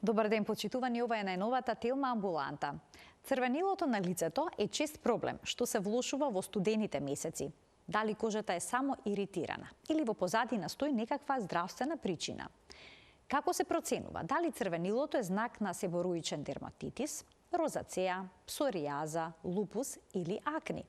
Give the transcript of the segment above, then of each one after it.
Добар ден, почитувани, ова е најновата Телма амбуланта. Црвенилото на лицето е чест проблем што се влошува во студените месеци. Дали кожата е само иритирана или во позадина стои некаква здравствена причина? Како се проценува дали црвенилото е знак на себоруичен дерматитис, розацеа, псориаза, лупус или акни?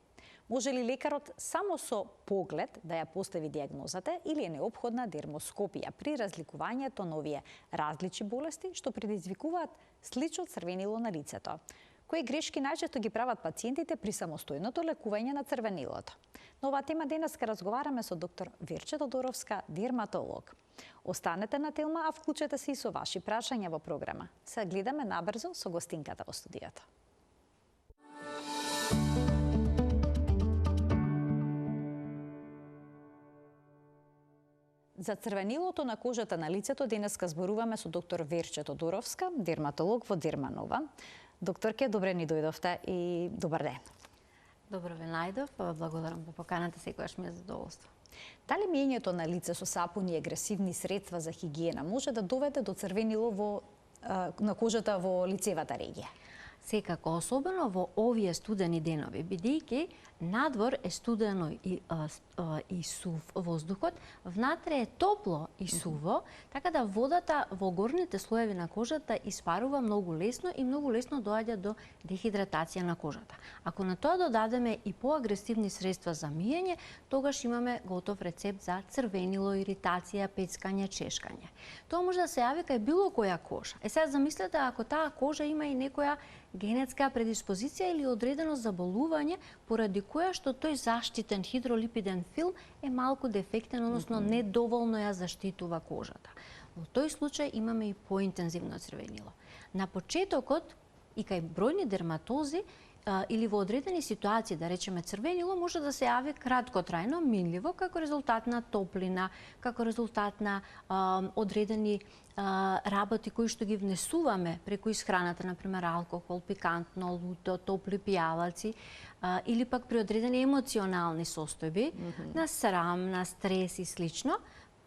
Може ли лекарот само со поглед да ја постави диагнозата или е неопходна дермоскопија при разликувањето на овие различни болести што предизвикуваат слично црвенило на лицето? Кои грешки најчесто ги прават пациентите при самостојното лекување на црвенилото? На оваа тема денеска разговараме со доктор Верче Тодоровска, дерматолог. Останете на Телма, а вклучете се и со ваши прашања во програма. Се гледаме набрзо со гостинката во студиото. За црвенилото на кожата на лицето денеска зборуваме со доктор Верче Тодоровска, дерматолог во Дерманова. Докторке, добре ни дојдовте и добар ден. Добро ве најдов, благодарам за поканата, секогаш ми е задоволство. Дали миењето на лице со сапуни и агресивни средства за хигиена може да доведе до црвенило на кожата во лицевата регија? Секако, особено во овие студени денови, бидејќи надвор е студено и сув воздухот, внатре е топло и суво, така да водата во горните слоеви на кожата испарува многу лесно и многу лесно доаѓа до дехидратација на кожата. Ако на тоа додадеме и поагресивни средства за миење, тогаш имаме готов рецепт за црвенило, иритација, пецкање, чешкање. Тоа може да се јави кај било која кожа. Сега замислете ако таа кожа има и некоја генетска предиспозиција или одредено заболување поради која што тој заштитен хидролипиден филм е малку дефектен, односно недоволно ја заштитува кожата. Во тој случај имаме и поинтензивно црвенило. На почетокот и кај бројни дерматози или во одредени ситуации, да речеме црвенило, може да се јави краткотрајно, минливо, како резултат на топлина, како резултат на одредени работи кои што ги внесуваме преку исхраната, например алкохол, пикантно, луто, топли пијалаци, или пак при одредени емоционални состојби, на срам, на стрес и слично.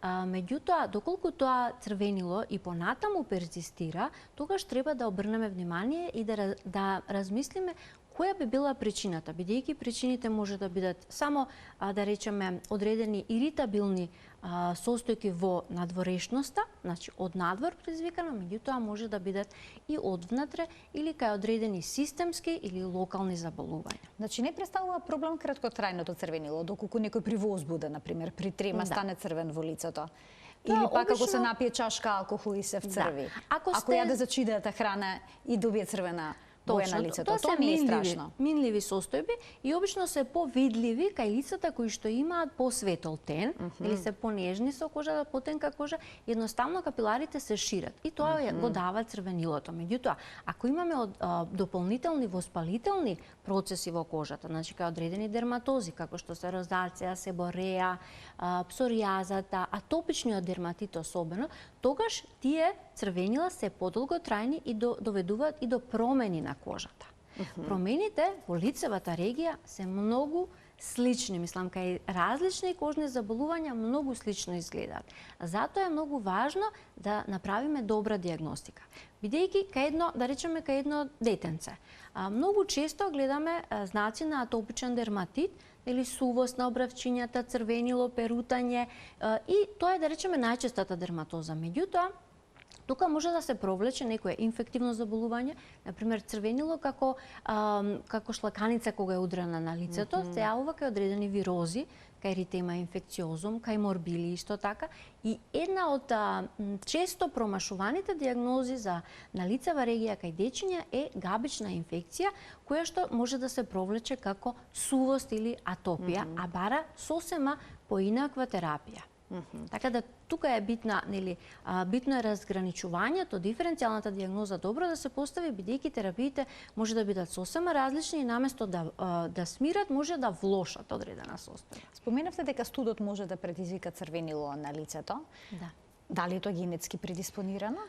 Меѓутоа, доколку тоа црвенило и понатаму перзистира, тогаш треба да обрнеме внимание и да размислиме која би била причината, бидејќи причините може да бидат само, да речеме, одредени иритабилни состојки во надворешноста, значи од надвор предизвикано, меѓутоа може да бидат и одвнатре или кај одредени системски или локални заболувања. Значи не представува проблем краткотрајното црвенило, доколку некој при возбуда, например, при трема стане црвен во лицето. Или пак ако се напие чашка алкохол и се вцрви. Ако јаде зачидената храна и добие црвена боја на лицето, тоа не е страшно. Минливи состојби и обично се повидливи кај лицата кои што имаат посветол тен или се понежни со кожата, потенка кожа, едноставно капиларите се шират и тоа го дава црвенилото. Меѓутоа, ако имаме дополнителни воспалителни процеси во кожата, значи кај одредени дерматози, како што се розацеа, себореа, псоријазата, атопичниот дерматит особено, тогаш тие црвенила се подолготрајни и доведуваат и до промени на кожата. Промените во лицевата регија се многу слични, мислам, кај различни кожни заболувања многу слично изгледаат. Затоа е многу важно да направиме добра диагностика. Бидејќи кај едно, да речеме кај едно детенце, многу често гледаме знаци на атопичен дерматит или сувост на обравчињата, црвенило, перутање и тоа е, да речеме, најчестата дерматоза. Меѓутоа, тука може да се провлече некое инфективно заболување, например црвенило како шлаканица кога е удрена на лицето, се јавува кај одредени вирози, кај еритема инфекциозум, кај морбили исто така. И една од често промашуваните диагнози на лицева регија кај дечиња е габична инфекција, која што може да се провлече како сувост или атопија, а бара сосема поинаква терапија. Така да тука е битно е разграничувањето, диференцијалната диагноза добро да се постави, бидејќи терапиите може да бидат сосема различни и наместо да смират, може да влошат одредена состојба. Споменавте дека студот може да предизвика црвенило на лицето. Да. Дали е тоа генетски предиспонирано?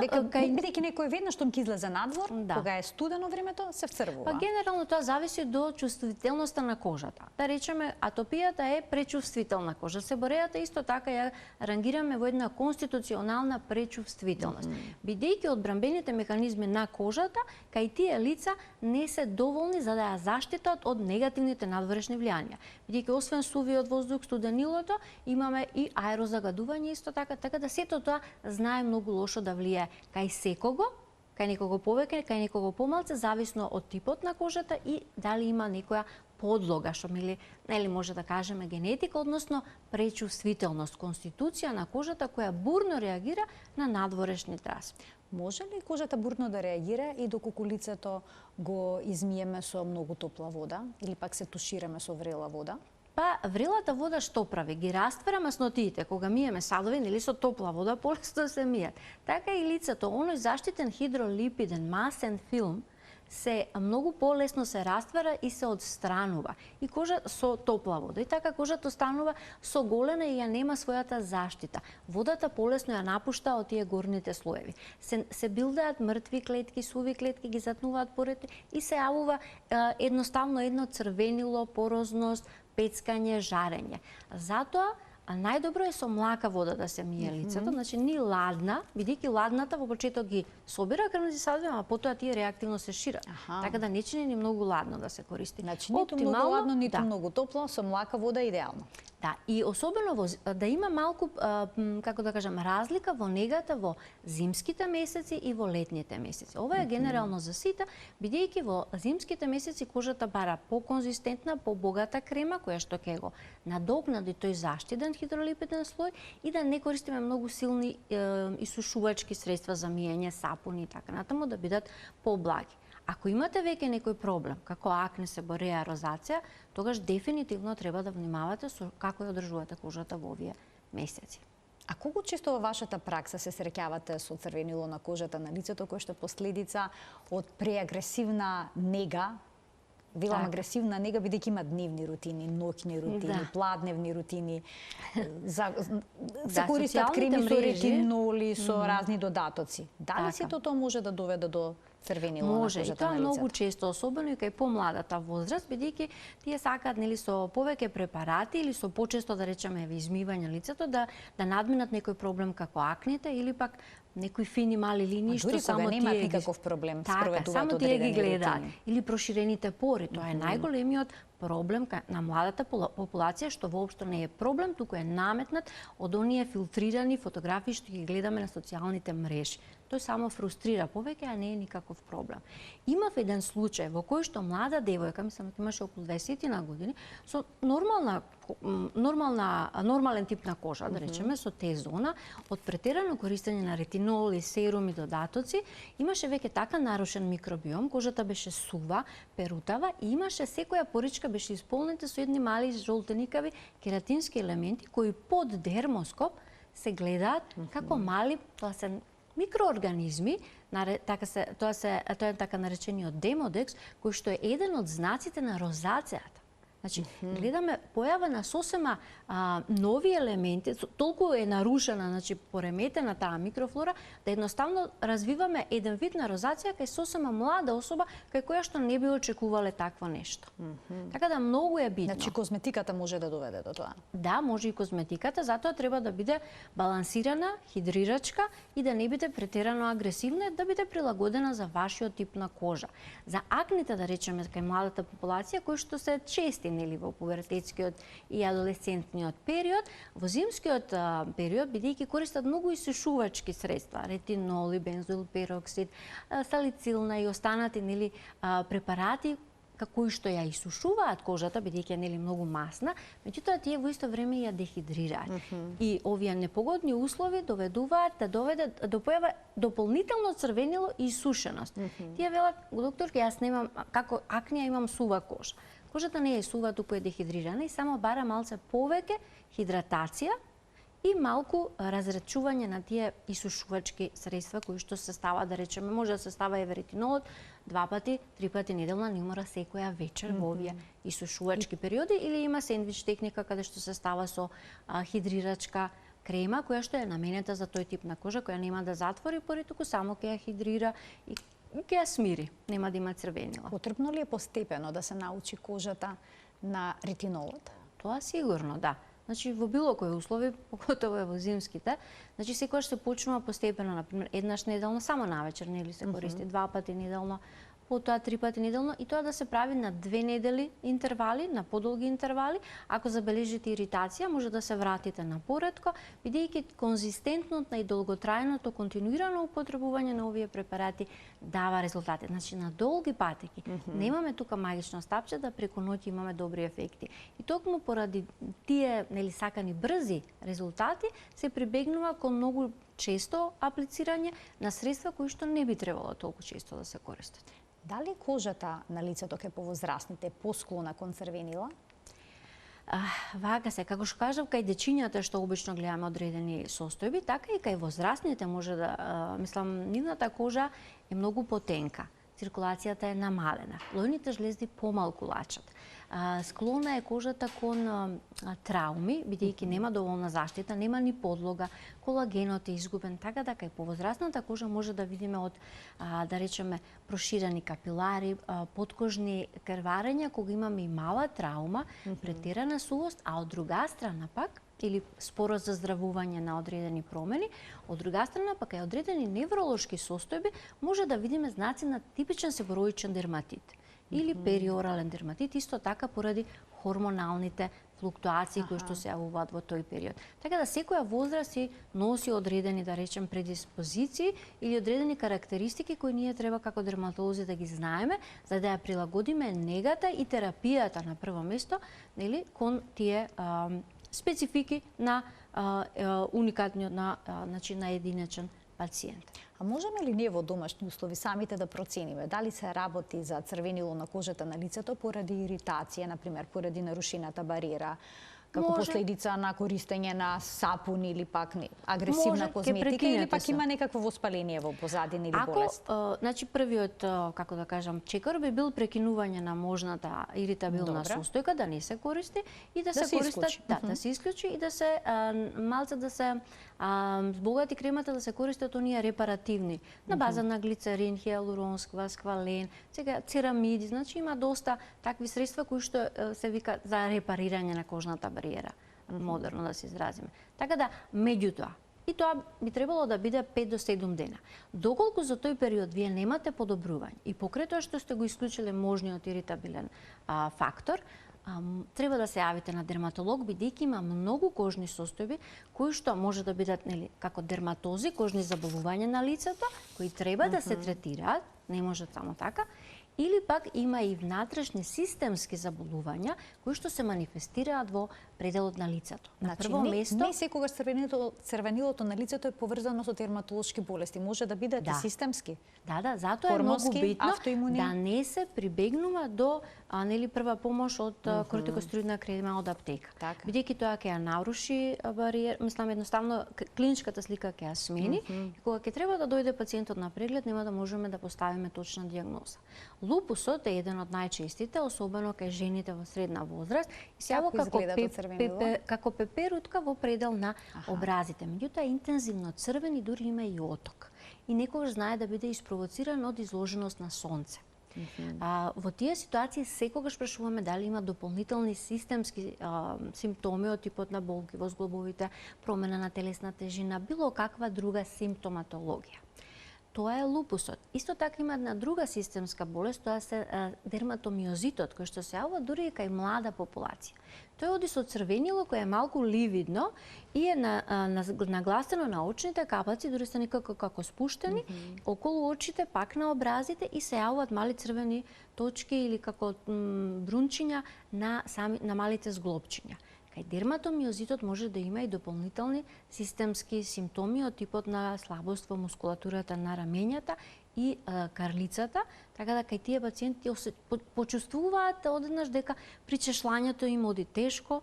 дека бидејќи некој веднаш што ќе излезе надвор, кога е студено времето, се вцрвува. Па генерално тоа зависи до чувствителноста на кожата. Да речеме, атопијата е пречувствителна кожа. Себорејата исто така ја рангираме во една конституционална пречувствителност. Бидејќи одбранбените механизми на кожата, кај тие лица не се доволни за да ја заштитат од негативните надворешни влијанија. Бидејќи освен сувиот воздух, студенилото, имаме и аерозагадување исто така да сето тоа знае многу лошо да влијае кај секого, кај некого повеќе, кај некого помалку, зависно од типот на кожата и дали има некоја подлога, што нели може да кажеме генетика, односно пречувствителност, конституција на кожата која бурно реагира на надворешни траси. Може ли кожата бурно да реагира и доколку лицето го измиеме со многу топла вода или пак се тушираме со врела вода? Па врелата вода што прави? Ги раствара маснотиите. Кога миеме садови, нели со топла вода полесно се мијат. Така и лицето, оној заштитен хидролипиден масен филм се многу полесно се раствара и се одстранува. И кожа со топла вода. И така кожата останува соголена и ја нема својата заштита. Водата полесно ја напушта од тие горните слоеви. Се билдаат мртви клетки, суви клетки, ги затнуваат поред и се јавува едноставно едно црвенило, порозност, пецкање, жарење. Затоа најдобро е со млака вода да се мие лицето, значи ни ладна, бидејќи ладната во почеток ги собира крвните садови, а потоа тие реактивно се шират. Така да не чини ни многу ладно да се користи. Значи ниту многу ладно, ниту многу топло, со млака вода е идеално. Да, и особено да има малку, како да кажам, разлика во негата во зимските месеци и во летните месеци. Ова е генерално за сите, бидејќи во зимските месеци кожата бара поконзистентна, побогата крема, која што ќе го надокнади тој заштитен хидролипиден слој и да не користиме многу силни исушувачки средства за миење, сапуни и така натаму, да бидат поблаги. Ако имате веќе некој проблем, како акне, себореја, розација, тогаш дефинитивно треба да внимавате со како ја одржувате кожата во овие месеци. А колку често во вашата пракса се среќавате со црвенило на кожата на лицето кој што е последица од преагресивна нега? Велам агресивна нега бидејќи има дневни рутини, ноќни рутини, пладневни рутини. Се користат креми со ретиноли, со разни додатоци. Дали сето тоа може да доведе до црвенило на кожата на лицето? Може, и тоа многу често, особено и кај помладата возраст, бидејќи тие сакаат нели со повеќе препарати или со почесто да речеме измивање лицето да надминат некој проблем како акните или пак некои фини мали линии што само тие немаат никаков проблем спроведуваат само тие ги гледаат или проширените пори, тоа е најголемиот проблем на младата популација што воопшто не е проблем, туку е наметнат од оние филтрирани фотографии што ги гледаме на социјалните мрежи. Тој само фрустрира повеќе, а не е никаков проблем. Имав еден случај во кој што млада девојка, мислам дека имаше околу 20 на години, со нормален тип на кожа, да речеме, со Т-зона, од претерано користење на ретиноли, серуми, додатоци, имаше веќе така нарушен микробиом, кожата беше сува, перутава и имаше секоја поричка беше исполнета со едни мали жолтеникави кератински елементи кои под дермоскоп се гледаат како мали, тоа се микроорганизми, тоа е така наречениот демодекс, кој што е еден од знаците на розацијата. Значи, гледаме појава на сосема нови елементи, толку е нарушена, значи пореметена таа микрофлора, да едноставно развиваме еден вид на розација кај сосема млада особа кај која што не би очекувале такво нешто. Така да многу е битно. Значи козметиката може да доведе до тоа? Да, може и козметиката, затоа треба да биде балансирана, хидрирачка и да не биде претерано агресивна, да биде прилагодена за вашиот тип на кожа. За акните, да речеме, кај младата популација, кои што се чести нели во пуверететскиот и адолесцентниот период, во зимскиот период бидејќи користат многу исушувачки средства, ретиноли, бензоил пероксид, салицилна и останати нели препарати кои што ја исушуваат кожата, бидејќи е нели многу масна, меѓутоа тие во исто време ја дехидрираат. И овие непогодни услови доведуваат до појава дополнително црвенило и исушеност. Тие велат, докторка, јас немам, како акнија имам сува кожа. Кожата не е сува, туку е дехидрирана и само бара малце повеќе хидратација и малку разречување на тие исушувачки средства кои што се става, да речеме, може да се става и ретинолот 2 пати, 3 пати неделно, не мора секоја вечер во овие исушувачки периоди, или има сендвич техника каде што се става со хидрирачка крема која што е наменета за тој тип на кожа, која нема да затвори пори, туку само ќе ја хидрира и ќе ја смири, нема да има црвенила. Потребно ли е постепено да се научи кожата на ретинолот? Тоа сигурно, да. Значи, во било кои услови, поготово е во зимските, значи секогаш се почнува постепено, например, еднаш неделно, само навечер, нели се користи, 2 пати неделно, потоа 3 пати неделно, и тоа да се прави на 2 недели интервали, на подолги интервали. Ако забележите иритација, може да се вратите на поретко, бидејќи конзистентното и долготрајното континуирано употребување на овие препарати дава резултати. Значи, на долги патеки. Немаме тука магично стапче да преку ноќ имаме добри ефекти. И токму поради тие, нели, сакани брзи резултати, се прибегнува кон многу често аплицирање на средства кои што не би требало толку често да се користат. Дали кожата на лицето кај повозрастните посклона кон црвенила? Вака се, како што кажав, кај дечињата што обично гледаме одредени состојби, така и кај возрастните може да, мислам, нивната кожа е многу потенка. Циркулацијата е намалена. Лојните жлезди помалку лачат. Склона е кожата кон трауми, бидејќи нема доволна заштита, нема ни подлога, колагенот е изгубен, така да кај повозрастната кожа може да видиме од, да речеме, проширени капилари, подкожни крварења, кога имаме и мала траума, претерана сувост, а од друга страна пак, или спорост за здравување на одредени промени, од друга страна пак кај одредени невролошки состојби може да видиме знаци на типичен себороичен дерматит или периорален дерматит, исто така поради хормоналните флуктуации кои што се јавуваат во тој период. Така да секоја возраст си носи одредени, да речем, предиспозиции или одредени карактеристики кои ние треба како дерматолози да ги знаеме, за да ја прилагодиме негата и терапијата на прво место, нели, кон тие специфики на уникатниот на единечен пациент. А можеме ли ние во домашни услови самите да процениме дали се работи за црвенило на кожата на лицето поради иритација, например, поради нарушената бариера, како последица на користење на сапун или пак агресивна козметика, или пак има некакво воспаление во позадина или болест? Значи, првиот, како да кажам, чекор би бил прекинување на можната иритабилна состојка, да не се користи и да се користат, да се исклучи и да се малце да се збогати кремата да се користат оние репаративни на база на глицерин, хиалурон, сквален, сега церамиди, значи има доста такви средства кои што се вика за репарирање на кожната бариера, модерно да се изразиме. Така да, меѓутоа, и тоа би требало да биде 5 до 7 дена. Доколку за тој период вие немате подобрување и покрај тоа што сте го исклучиле можниот иритабилен фактор, треба да се јавите на дерматолог, бидејќи има многу кожни состојби кои што може да бидат, нели, како дерматози, кожни заболувања на лицето, кои треба да се третираат, не може само така, или пак има и внатрешни системски заболувања кои што се манифестираат во пределот на лицето. На прво место, не секогаш црвенилото на лицето е поврзано со дерматолошки болести, може да бидат и системски. Да, затоа е многу битно да не се прибегнува до нели прва помош од кортикостероидна крема од аптека. Бидејќи тоа ќе ја наруши бариер, мислам едноставно клиничката слика ќе ја смени и кога ќе треба да дојде пациентот на преглед нема да можеме да поставиме точна дијагноза. Лупусот е еден од најчестите, особено кај жените во средна возраст, и се јавува како пеперутка во предел на образите. Меѓутоа интензивно црвен и дури има и оток. И некогаш знае да биде испровоциран од изложеност на сонце. Во тие ситуации секогаш прашуваме дали има дополнителни системски симптоми од типот на болки во зглобовите, промена на телесна тежина, било каква друга симптоматологија. Тоа е лупусот. Исто така има една друга системска болест, тоа се дерматомиозитот, кој што се јавува дури и кај млада популација. Тој оди со црвенило кое е малку ливидно и е нагласено на очните капаци, дури се некако како спуштени, околу очите, пак на образите и се јавуваат мали црвени точки или како брунчиња на малите зглобчиња. Кај дерматомиозитот може да има и дополнителни системски симптоми од типот на слабост во мускулатурата на рамењата и карлицата, така да кај тие пациенти почувствуваат одеднаш дека причешлањето им оди тешко,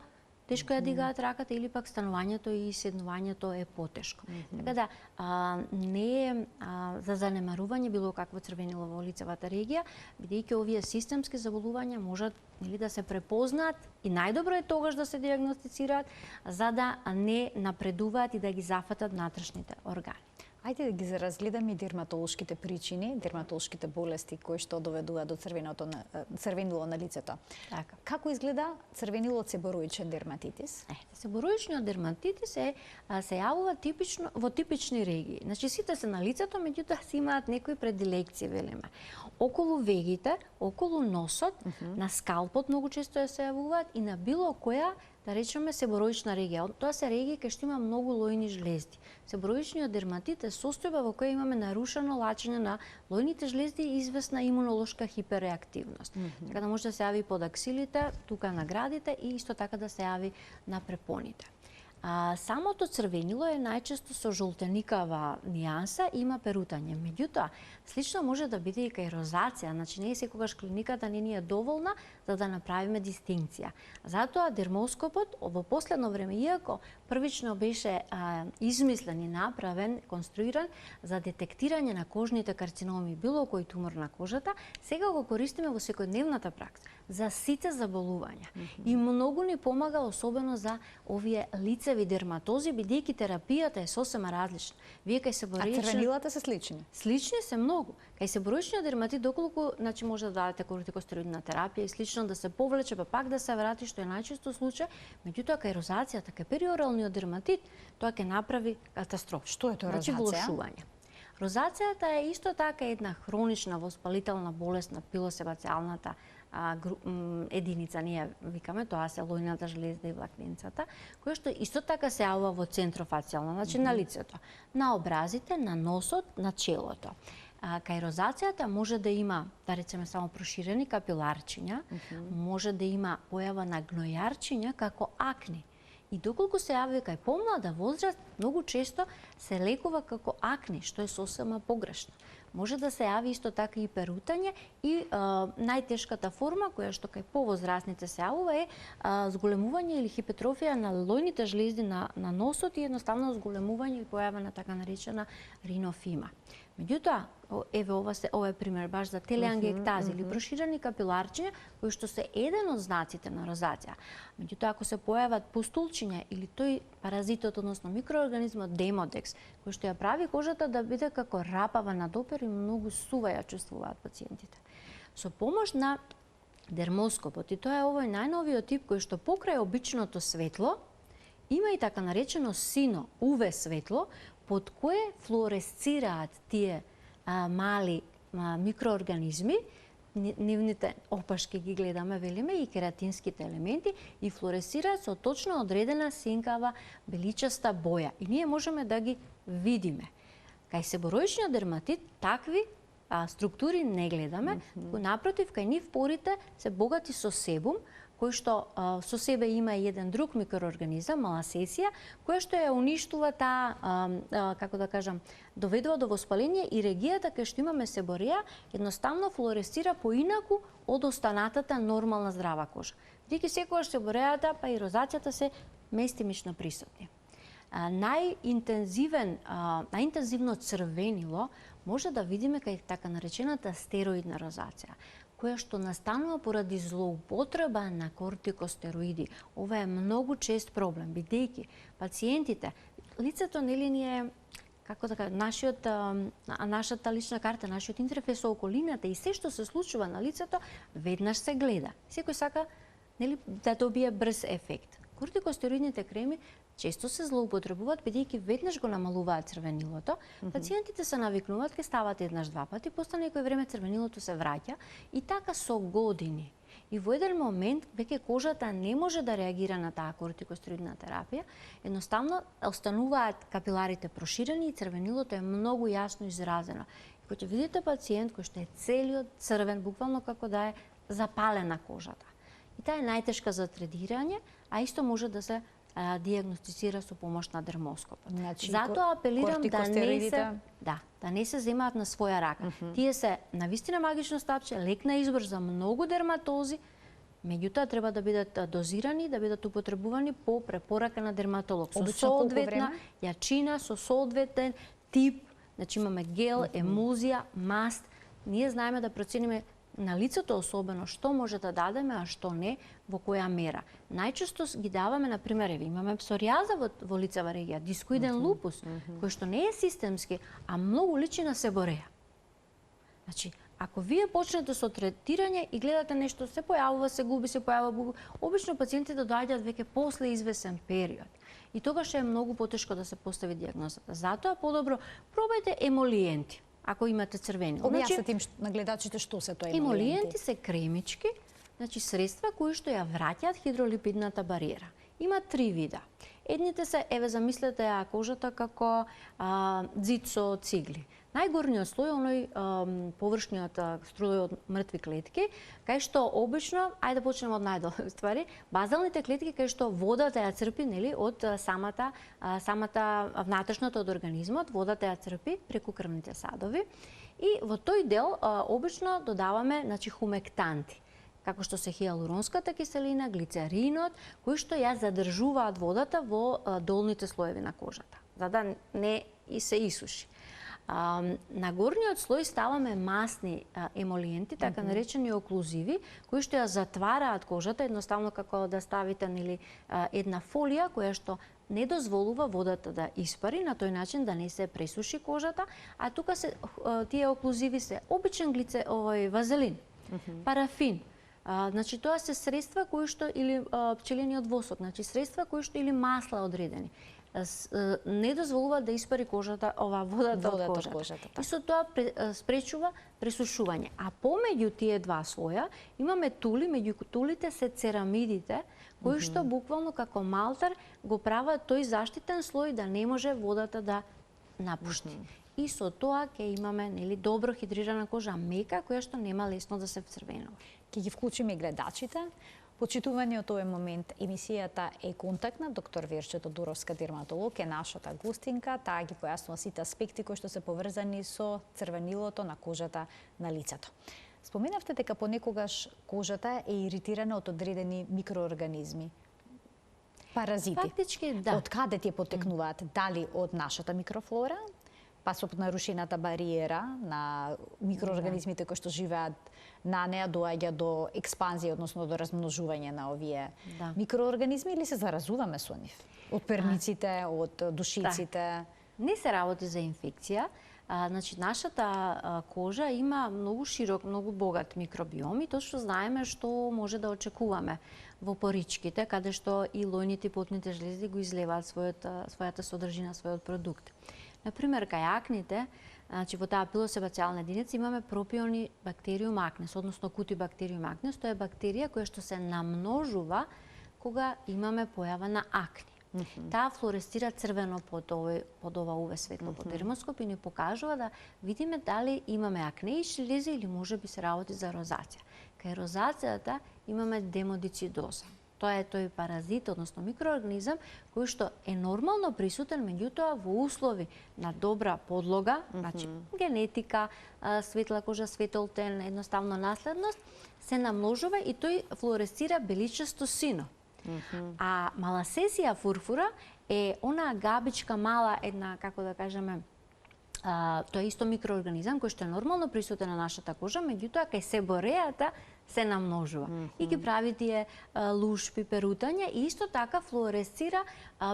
тешко ја дигаат раката или пак станувањето и седнувањето е потешко. Така да не е за занемарување било какво црвенило во лицевата регија, бидејќи овие системски заболувања можат да се препознаат и најдобро е тогаш да се дијагностицираат за да не напредуваат и да ги зафатат внатрешните органи. Ајде да ги разгледаме дерматолошките причини, дерматолошките болести кои што доведуваат до црвенило на лицето. Така. Како изгледа црвенило од себороичен дерматитис? Себороичниот дерматитис се јавува типично во типични регии. Значи сите се на лицето, меѓутоа си имаат некои предилекции, велиме. Околу вегите, околу носот, на скалпот многу често се јавуваат и на било која, да речеме, себороична регија. Тоа се регии кај што има многу лојни жлезди. Себороичниот дерматит е состојба во која имаме нарушено лачење на лојните жлезди и известна имунолошка хиперреактивност. Така да може да се јави под аксилите, тука на градите и исто така да се јави на препоните. Самото црвенило е најчесто со жолтеникава нијанса и има перутање. Меѓутоа, слично може да биде и кај розација, значи не е секогаш клиниката не ни е доволна за да направиме дистинкција. Затоа дермоскопот во последно време, иако првично беше измислен и направен, конструиран за детектирање на кожните карциноми, било кој тумор на кожата, сега го користиме во секојдневната пракса за сите заболувања. И многу ни помага особено за овие лицеви дерматози, бидејќи терапијата е сосема различна. Вие кај себороичен... А црвенилата се слични? Слични се многу. Кај себороичниот дерматит доколку може да дадете кортикостероидна терапија и слично да се повлече па пак да се врати, што е најчесто случај, меѓутоа кај розацијата, кај периоралниот дерматит, тоа ќе направи катастрофа. Што е тоа розација? Влошување. Розацијата е исто така една хронична воспалителна болест на пилосебацијалната единица, ние викаме, тоа се лојната жлезда и влакнинцата, која што исто така се јавува во центрофацијално, значи на лицето, на образите, на носот, на челото. Кај розацијата може да има, да речеме, само проширени капиларчиња, може да има појава на гнојарчиња како акни. И доколку се јави кај помлада возраст, многу често се лекува како акни, што е сосема погрешно. Може да се јави исто така и перутање и најтешката форма која што кај повозрастните се јавува е зголемување или хипертрофија на лојните жлезди на носот и едноставно зголемување и појава на така наречена ринофима. Меѓутоа, ова е пример баш за телеангектази или проширени капиларчиња, кои што се еден од знаците на розација. Меѓутоа, ако се појават пустулчиња или тој паразитот, односно микроорганизмот демодекс, кој што ја прави кожата да биде како рапава на допер и многу сува ја чувствуваат пациентите. Со помош на дермоскопот, и тоа е овој најновиот тип кој што покрај обичното светло има и така наречено сино UV светло, под кое флуоресцираат тие мали микроорганизми, нивните опашки ги гледаме, велиме, и кератинските елементи, и флуоресцираат со точно одредена синкава беличаста боја. И ние можеме да ги видиме. Кај себороичниот дерматит такви структури не гледаме, напротив, кај нив порите се богати со себум, кој што со себе има еден друг микроорганизам, маласесија, која што ја уништува како да кажам, доведува до воспаление и регијата кај што имаме себореја едноставно флуоресцира поинаку од останатата нормална здрава кожа. Бидејќи секогаш себорејата па и розацијата се местимично присутни. Најинтензивно црвенило може да видиме кај така наречената стероидна розација, која што настанува поради злоупотреба на кортикостероиди. Ова е многу чест проблем, бидејќи пациентите, лицето нели ни е, како да кажа, нашата лична карта, нашиот интерфейс со околината и се што се случува на лицето, веднаш се гледа. Секој сака нели да добие брз ефект. Кортикостероидните креми често се злоупотребуваат бидејќи веднаш го намалуваат црвенилото. Пациентите се навикнуваат, ке стават еднаш-два пати, после некој време црвенилото се враќа и така со години. И во еден момент веќе кожата не може да реагира на таа кортикостероидна терапија, едноставно остануваат капиларите проширени и црвенилото е многу јасно изразено. И кога ќе видите пациент кој што е целиот црвен, буквално како да е запалена кожата. И таа е најтешка за третирање, а исто може да се дијагностицира со помош на дермоскопот. Затоа апелирам да не се земаат на своја рака. Тие се навистина магично стапче, лек на избор за многу дерматози, Меѓутоа треба да бидат дозирани, да бидат употребувани по препорака на дерматолог. Со Обично колку соодветна време? јачина, со соодветен тип, значи имаме гел, емулзија, маст. Ние знаеме да процениме на лицето особено што може да дадеме, а што не, во која мера. Најчесто ги даваме, на пример, имаме псоријаза во лицева регија, дискоиден лупус, кој што не е системски, а многу личи на себореја. Значи, ако вие почнете со третирање и гледате нешто се појавува, се губи, се појавува, обично пациентите доаѓаат веќе после извесен период. И тогаш е многу потешко да се постави дијагнозата. Затоа подобро пробајте емолиенти, ако имате црвенило. Објаснете им на гледачите што се тоа емолиенти се кремички, значи средства кои што ја враќаат хидролипидната бариера. Има 3 вида. Едните се, еве замислете ја кожата како ѕид со цигли. Најгорниот слој, оној површниот струј од мртви клетки, кај што обично, ајде да почнеме од најдолу ствари, базалните клетки кај што водата ја црпи, нели, од самата внатрешната од организмот, водата ја црпи преку крвните садови и во тој дел обично додаваме, значи, хумектанти, како што се хијалуронската киселина, глицеринот, кои што ја задржуваат водата во долните слоеви на кожата, за да не се исуши. На горниот слој ставаме масни емолиенти, така наречени оклузиви, кои што ја затвараат кожата, едноставно како да ставите, нели, една фолија која што не дозволува водата да испари, на тој начин да не се пресуши кожата, а тука се тие оклузиви се обичен вазелин, парафин. Значи тоа се средства кои што или пчелениот восок, значи средства кои што или масла одредени не дозволува да испари кожата, водата од кожата. И со тоа спречува пресушување. А помеѓу тие два слоја имаме тули, меѓу тулите се церамидите, кои што буквално како малтер го прават тој заштитен слој да не може водата да напушти. И со тоа ќе имаме, нели, добро хидрирана кожа, мека, која што нема лесно да се вцрвенува. Ќе ги вклучиме и гледачите. Почитувани од овој момент, емисијата е контактна. Доктор Верче Тодоровска, дерматолог, е нашата гостинка. Таа ги појаснува сите аспекти кои што се поврзани со црвенилото на кожата на лицето. Споменавте дека понекогаш кожата е иритирана од одредени микроорганизми, паразити. Фактички, да. Од каде тие потекнуваат? Дали од нашата микрофлора, па со нарушената бариера на микроорганизмите кои што живеат на неа доаѓа до експанзија, односно до размножување на овие микроорганизми, или се заразуваме со нив? Од перниците, од душиците? Не се работи за инфекција. Значи, нашата кожа има многу широк, многу богат микробиом и точно знаеме што може да очекуваме во поричките, каде што и лојните и потните жлези го излеваат својата содржина, својот продукт. Например, кај акните, значи во таа пилосебацијална единица имаме пропиони бактериум акнес, односно кутибактериум акнес, тоа е бактерија која што се намножува кога имаме појава на акни. Таа флуоресцира црвено под ова UV светло под термоскоп и ни покажува да видиме дали имаме акне и шлези или можеби се работи за розација. Кај розацијата имаме демодицидоза. Тоа е тој паразит, односно микроорганизам, кој што е нормално присутен, меѓутоа во услови на добра подлога, значи генетика, светла кожа, светол тен, едноставно наследност, се намножува и тој флуоресцира беличесто сино. А маласесија фурфура е она габичка мала, една, како да кажеме, тоа е исто микроорганизам кој што е нормално присутен на нашата кожа, меѓутоа кај себорејата се намножува и ги прави тие лушпи, перутања и исто така флуоресцира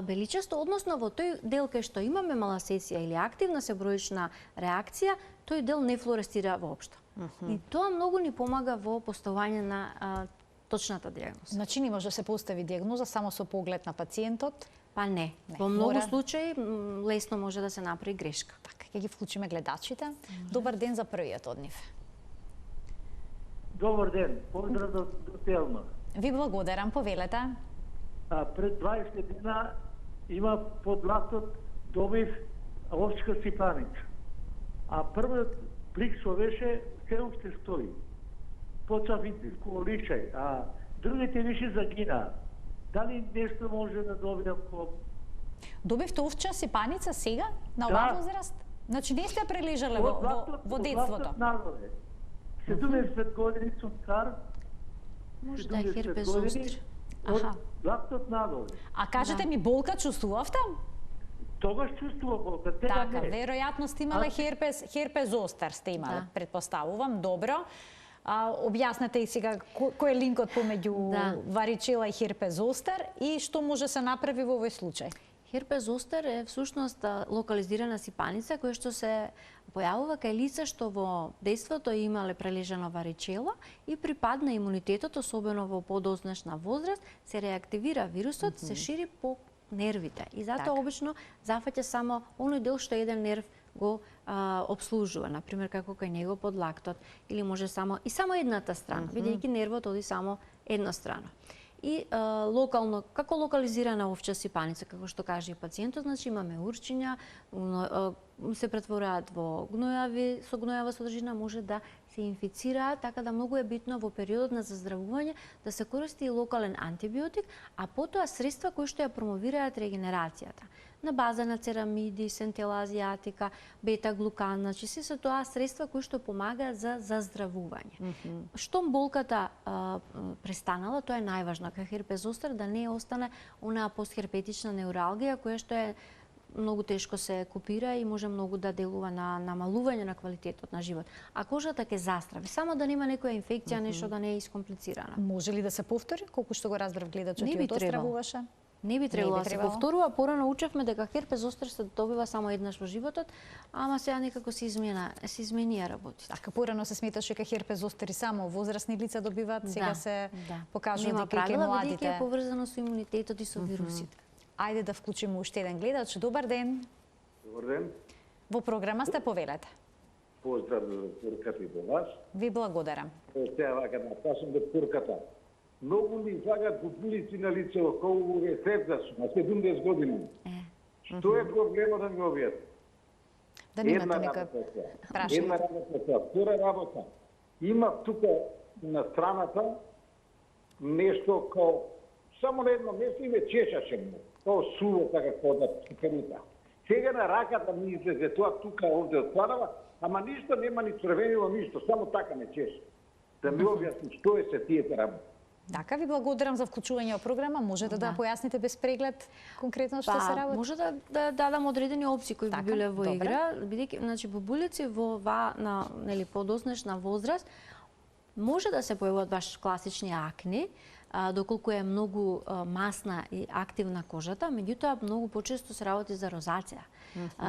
беличесто, односно во тој дел кај што имаме маласесија или активна себороична реакција, тој дел не флуоресцира воопшто. И тоа многу ни помага во поставување на точната дијагноза. Значи не може да се постави дијагноза само со поглед на пациентот? Па не. Во многу случаи лесно може да се направи грешка. Така, ќе ги вклучиме гледачите. Добар ден за првиот од нив. Добар ден, поздрав до Телма. Ви благодарам, повелете. Пред 20 дена има под лактот добив овчка сипаница. А првиот плик што беше се уште стои. Почав личај, а другите више загинаа. Дали нешто може да добијам по... Добивте овча сипаница сега, на оваа возраст? Значи не сте прележале во детството? 70 години сум стар Може да е 70 херпес години, зостер. од Аха. лактот надолу. А кажете Да. ми, болка чувствувавте? Тогаш чувствува болка, сега Така, не. веројатно сте имале херпес зостер сте имале, Да. предпоставувам. Добро. Објаснете и сега кој е линкот помеѓу Да. варичела и херпес зостер и што може се направи во овој случај? Херпес зостер е всушност локализирана сипаница која што се појавува кај лица што во детството имале прележано варичела и при пад на имунитетот, особено во подознашна возраст, се реактивира вирусот, се шири по нервите. И затоа Така. обично зафаќа само оној дел што еден нерв го обслужува, например како кај него под лактот, или може само едната страна, бидејќи нервот оди само еднострано. И локално, како локализирана овча сипаница, како што каже и пациентот, значи имаме урчиња, се претвораат во гнојави, со гнојава содржина може да се инфицираат, така да многу е битно во периодот на заздравување да се користи и локален антибиотик, а потоа средства кои што ја промовираат регенерацијата. На база на церамиди, сентела азиатика, бета-глукан, значи се тоа средства кои што помагаат за заздравување. Штом болката престанала, тоа е најважно, кај херпес зостер да не остане онаа постхерпетична неуралгија која што е многу тешко се купира и може многу да делува на намалување на квалитетот на живот. А кожата ќе застрави, само да нема некоја инфекција, нешто да не е искомплицирано. Може ли да се повтори? Колку што го разбрав гледачот Не и би од тоа требало. стравуваше? Не би требало да се требало. повторува, порано учевме дека херпес зостер се добива само еднаш во животот, ама сега некако се изменија работите. Така, порано се сметаше дека херпес зостер и само возрастни лица добиваат, сега се покажува Нема дека и кај правила, бидејќи младите. е поврзано со имунитетот и со вирусите. Ајде да вклучиме уште еден гледач. Добар ден. Добар ден. Во програма сте, повелете. Поздрав за турката и до вас. Ви благодарам. Сега вака да кажам до турката. Многу ни излагат бубулици на лицето, колку е септа на 70 години. Што е проблемот да ми објасни? Да немате некој прашање. Една работа тоа. Втора работа. Има тука на страната нешто као само на едно место и ме чешаше му. Као суво така као да цикарита. Сега на раката ми излезе тоа тука овде отпадава, ама ништо нема ни црвенило, ништо, само така ме чеше. Да ми објасни што е се тие работи. Така, ви благодарам за вклучување во програма. Можете да појасните без преглед конкретно што се работи? Може да дадам одредени опции кои Така, би биле во добре. игра, бидејќи значи бубулици во на нели подознешна возраст може да се појавуваат баш класични акни, доколку е многу масна и активна кожата, меѓутоа многу почесто се работи за розација.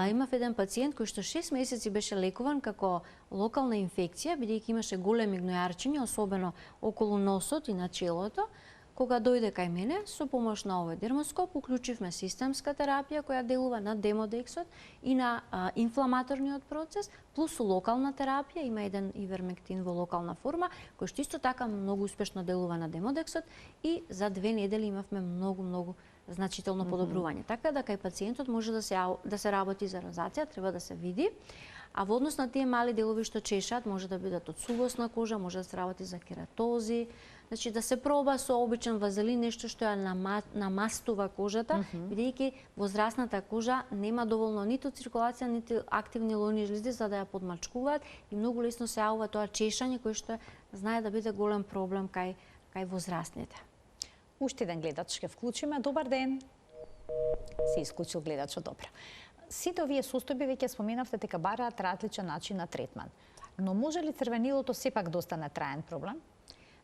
Имав еден пациент кој што 6 месеци беше лекуван како локална инфекција, бидејќи имаше големи гнојарчиња, особено околу носот и на челото. Кога дојде кај мене, со помош на овој дермоскоп, уклучивме системска терапија која делува на демодексот и на инфламаторниот процес, плюс локална терапија, има еден ивермектин во локална форма, кој што исто така многу успешно делува на демодексот и за 2 недели имавме многу значително подобрување. Така да кај пациентот може да се работи за розација, треба да се види. А во однос на тие мали делови што чешат, може да бидат од сувосна кожа, може да се работи за кератози, значи да се проба со обичен вазелин, нешто што ја намастува кожата, бидејќи возрастната кожа нема доволно ниту циркулација, ниту активни лојни жлези за да ја подмачкуваат и многу лесно се јавува тоа чешање кој што знае да биде голем проблем кај возрастните. Уште еден гледач ќе вклучиме. Добар ден. Се исклучил гледачот, добро. Сите овие состојби веќе споменавте дека бараат различен начин на третман. Но може ли црвенилото сепак да остане траен проблем?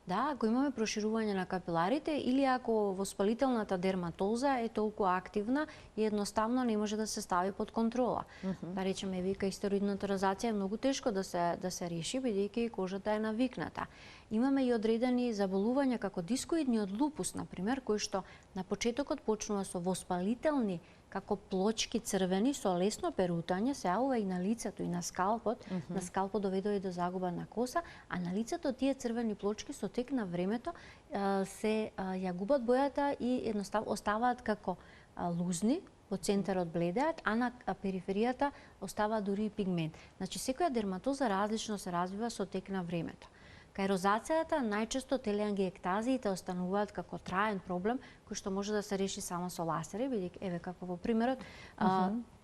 Да, ако имаме проширување на капиларите или ако воспалителната дерматоза е толку активна и едноставно не може да се стави под контрола. Да речеме, вика истероидната розација е многу тешко да се реши, бидејќи кожата е навикната. Имаме и одредени заболувања како дискоидниот лупус, например, кој што на почетокот почнува со воспалителни како плочки црвени со лесно перутање, се јавува и на лицето и на скалпот. На скалпот доведува и до загуба на коса, а на лицето тие црвени плочки со тек на времето ја губат бојата и едноставно оставаат како лузни, во центарот бледеат, а на периферијата остава дури и пигмент. Значи секоја дерматоза различно се развива со тек на времето. Кај розацијата најчесто телеангиектазиите остануваат како траен проблем кој што може да се реши само со ласери, бидејќи еве како во примерот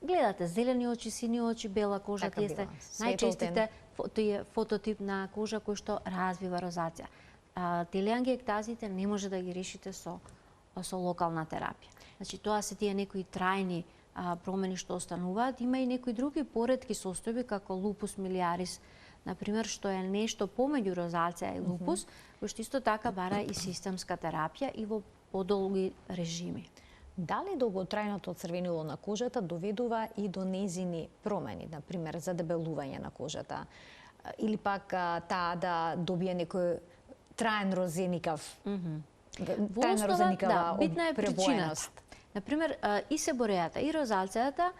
гледате зелени очи, сини очи, бела кожа, тие се најчестите тие фототип на кожа кој што развива розација. телеангиектазите не може да ги решите со локална терапија. Значи тоа се тие некои трајни промени што остануваат. Има и некои други поретки состојби како лупус милиарис, например, што е нешто помеѓу розација и лупус, кој што исто така бара и системска терапија и во подолги режими. Дали долготрајното црвенило на кожата доведува и до нејзини промени, например, задебелување на кожата, или пак таа да добие некој траен розеникав, трајна розеникава битна е причината. пребоеност? Например, и себорејата, и розацијата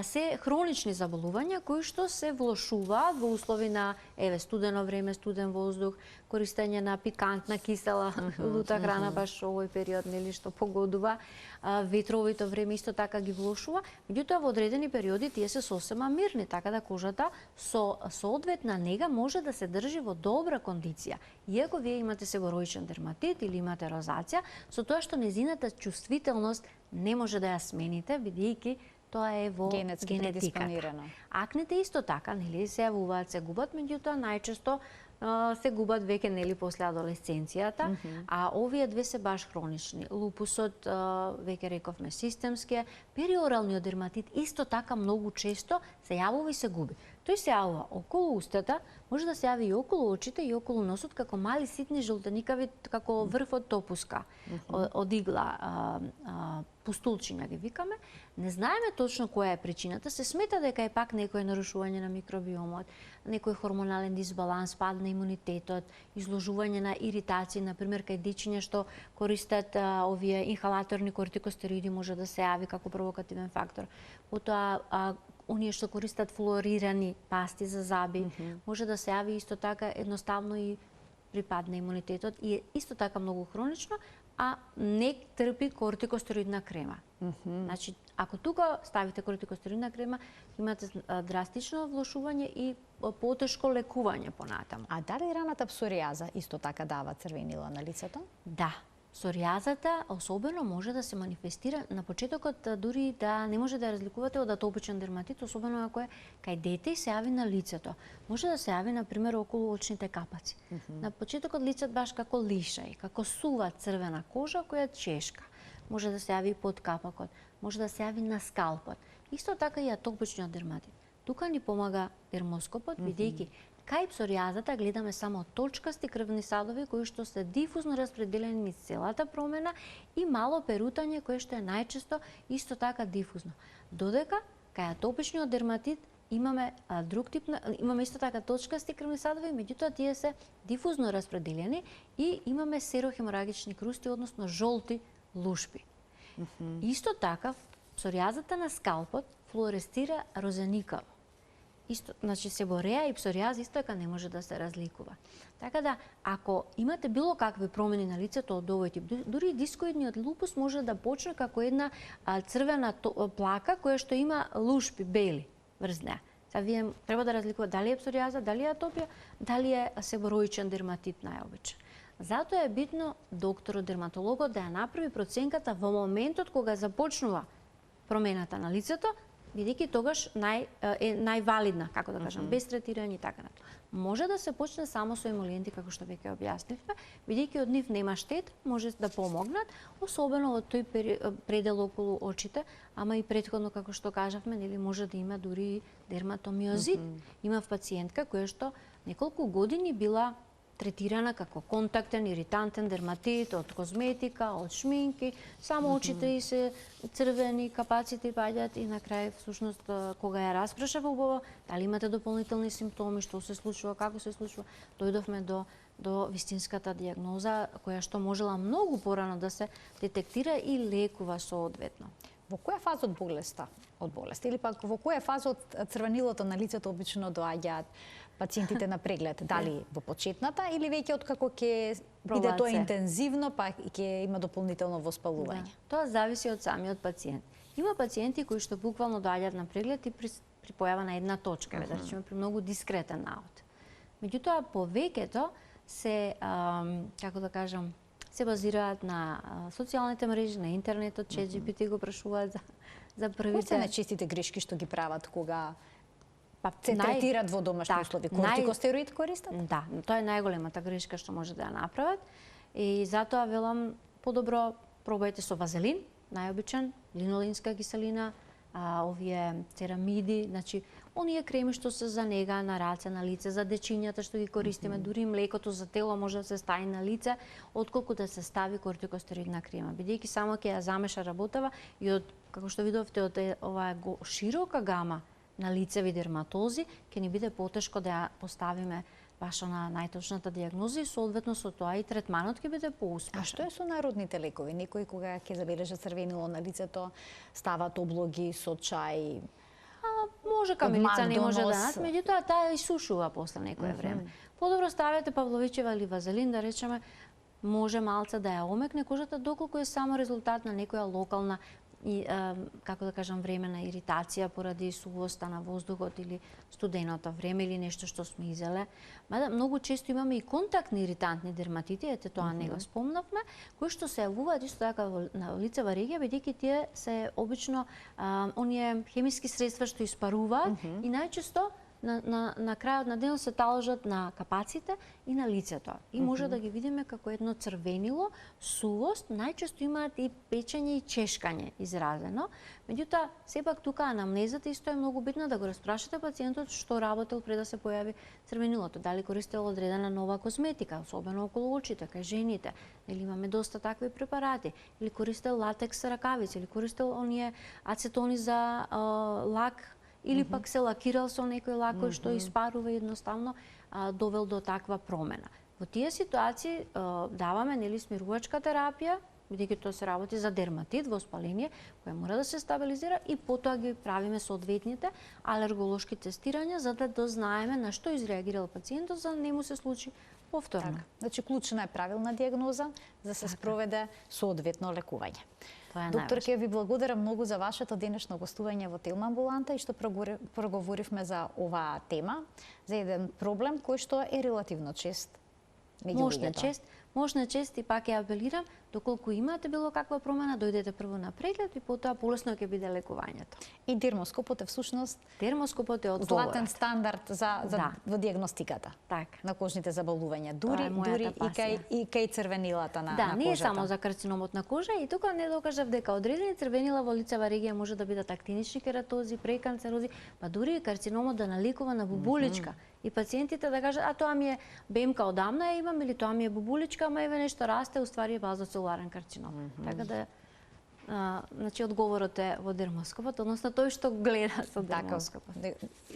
се хронични заболувања кои што се влошуваат во услови на студено време, студен воздух, користење на пикантна, кисела, лута храна баш овој период, нели, што погодува, ветровито време исто така ги влошува. Меѓутоа во одредени периоди тие се сосема мирни, така да кожата со соодветна нега може да се држи во добра кондиција. Иако вие имате себороичен дерматит или имате розација, со тоа што незината чувствителност не може да ја смените, бидејќи тоа е во генетиката. Акните исто така, нели, се јавуваат, се губат, меѓутоа најчесто се губат веќе, нели, после адолесценцијата, а овие две се баш хронични. Лупусот, веќе рековме, системски, периоралниот дерматит исто така многу често се јавува и се губи. Тој се јавува околу устата, може да се јави и околу очите и околу носот како мали ситни жолтеникави, како врв од топуска, од игла, пустулчиња ги викаме. Не знаеме точно која е причината, се смета дека е пак некој нарушување на микробиомот, некој хормонален дисбаланс, пад на имунитетот, изложување на иритации, например кај дечиња што користат овие инхалаторни кортикостероиди може да се јави како провокативен фактор. Потоа оние што користат флуорирани пасти за зъби, може да се јави исто така едноставно и при пад на имунитетот и е исто така многу хронично, а не трпи кортикостероидна крема. Значи, ако тука ставите кортикостероидна крема, имате драстично влошување и потешко лекување понатаму. А дали раната псоријаза исто така дава црвенила на лицето? Да. Псоријазата особено може да се манифестира на почетокот, дури да не може да ја разликувате од атопичен дерматит, особено ако е кај дете и се јави на лицето. Може да се јави, например, околу очните капаци. На почетокот лицето баш како лишај, како сува црвена кожа која чешка. Може да се јави под капакот, може да се јави на скалпот. Исто така и атопичниот дерматит. Тука ни помага дермоскопот, бидејќи кај псоријазата гледаме само точкасти крвни садови кои што се дифузно распределени низ целата промена и мало перутање кое што е најчесто исто така дифузно. Додека кај атопичниот дерматит имаме друг тип имаме исто така точкасти крвни садови, меѓутоа тие се дифузно распределени и имаме серохеморагични крусти, односно жолти лушпи. Исто така псоријазата на скалпот флуоресцира розеникаво. Исто, значи себореја и псоријаза исто така не може да се разликува. Така да, ако имате било какви промени на лицето од овој тип, дури дискоидниот лупус може да почне како една црвена плака која што има лушпи бели врз неа. Сега вие треба да разликувате дали е псоријаза, дали е атопија, дали е себороичен дерматит најобичен. Затоа е битно докторот дерматологот да ја направи проценката во моментот кога започнува промената на лицето, бидејќи тогаш е највалидна, како да кажам, без третирање и така натаму. Може да се почне само со емолиенти, како што веќе објаснивме, бидејќи од нив нема штет, може да помогнат, особено од тој предел околу очите, ама и претходно, како што кажавме, нели може да има дури дерматомиозит. Имав пациентка која што неколку години била третирана како контактен, иритантен дерматит од козметика, од шминки, само очите и се црвени, капаците паѓаат и на крај, всушност, кога ја распрашав убаво, дали имате дополнителни симптоми, што се случува, како се случува, дојдовме до вистинската дијагноза, која што можела многу порано да се детектира и лекува соодветно. Во која фаза од болест или пак во која фаза од црвенилото на лицето обично доаѓаат пациентите на преглед? Дали во почетната или веќе откако ќе биде тоа интензивно, па ќе има дополнително воспалување? Да. Тоа зависи од самиот пациент. Има пациенти кои што буквално доаѓаат на преглед и при појава на една точка, да речеме при многу дискретен наод. Меѓутоа повеќето се како да кажам, се базираат на социјалните мрежи, на интернетот, ChatGPT го прашуваат за првите. Кои се најчестите грешки што ги прават кога Па, се третираат во домашни услови. Кортикостероид користат? Да, тоа е најголемата грешка што може да ја направат. И затоа велам подобро пробајте со вазелин, најобичен, линолинска киселина, овие церамиди, значи оние креми што се за нега на раце, на лице, за дечињата што ги користиме, дури млекото за тело може да се стави на лице, отколку да се стави кортикостероидна крема. Бидејќи само ќе ја замеша работава и од, како што видовте, од оваа широка гама на лицеви дерматози, ќе ни биде потешко да ја поставиме баш на најточната дијагноза и соодветно со тоа и третманот ќе биде поуспешен. А што е со народните лекови? Некои кога ќе забележат црвенило на лицето, стават облоги со чај, може камилица, не може да нат, меѓутоа таа исушува после некое време. Подобро ставете Павловичева или вазелин, да речеме, може малце да ја омекне кожата, доколку е само резултат на некоја локална и, како да кажам, времена иритација поради сувоста на воздухот или студеното време или нешто што сме изеле. Мада многу често имаме и контактни иритантни дерматити, ете тоа не го спомнавме, кои што се јавуваат исто така на лицева регија, бидејќи тие се обично оние хемиски средства што испаруваат и најчесто на крајот на денот се таложат на капаците и на лицето. И може да ги видиме како едно црвенило, сувост, најчесто имаат и печење и чешкање изразено. Меѓутоа, сепак тука анамнезата исто е многу битна да го распрашате пациентот што работел пред да се појави црвенилото, дали користел одредена нова косметика, особено околу очите, кај жените, или имаме доста такви препарати, или користел латекс ракавици, или користел оние ацетони за лак, или пак се лакирал со некој лак кој што испарува и едноставно довел до таква промена. Во тие ситуации даваме смирувачка терапија, бидејќи тоа се работи за дерматит, воспаление, која мора да се стабилизира и потоа ги правиме соодветните алерголошки тестирања за да дознаеме на што изреагирал пациентот за да не му се случи повторно. Така. Значи клучна е правилна дијагноза за да се спроведе соодветно лекување. Доктор, ќе ви благодарам многу за вашето денешно гостување во Телма амбуланта и што проговоривме за оваа тема, за еден проблем кој што е релативно чест меѓу луѓето. Можна чест и пак ја апелирам, доколку имате било каква промена, дојдете прво на преглед и потоа полесно ќе биде лекувањето. И дермоскопот е всушност дермоскопот е златен стандард за во дијагностиката на кожните заболувања, дури и кај црвенилата на кожата. Да, не е само за карциномот на кожа и тука не докажав дека одредени црвенила во лицева регија може да бидат актинични кератози, преканцерози, па дури и карциномот да наликува на бубуличка. И пациентите да кажат, а тоа ми е бемка одамна ја имам или тоа ми е бубуличка, ама еве нешто расте, уствари е базоцелуларен карцином. Така да значи одговорот е во дермоскопот, односно тој што гледа со дермоскопот.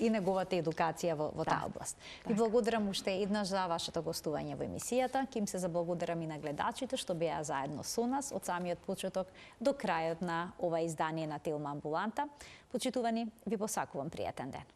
И неговата едукација во таа област. Ви благодарам уште еднаш за вашето гостување во емисијата. Ким се заблагодарам и на гледачите што беа заедно со нас од самиот почеток до крајот на ова издание на Телма амбуланта. Почитувани, ви посакувам пријатен ден.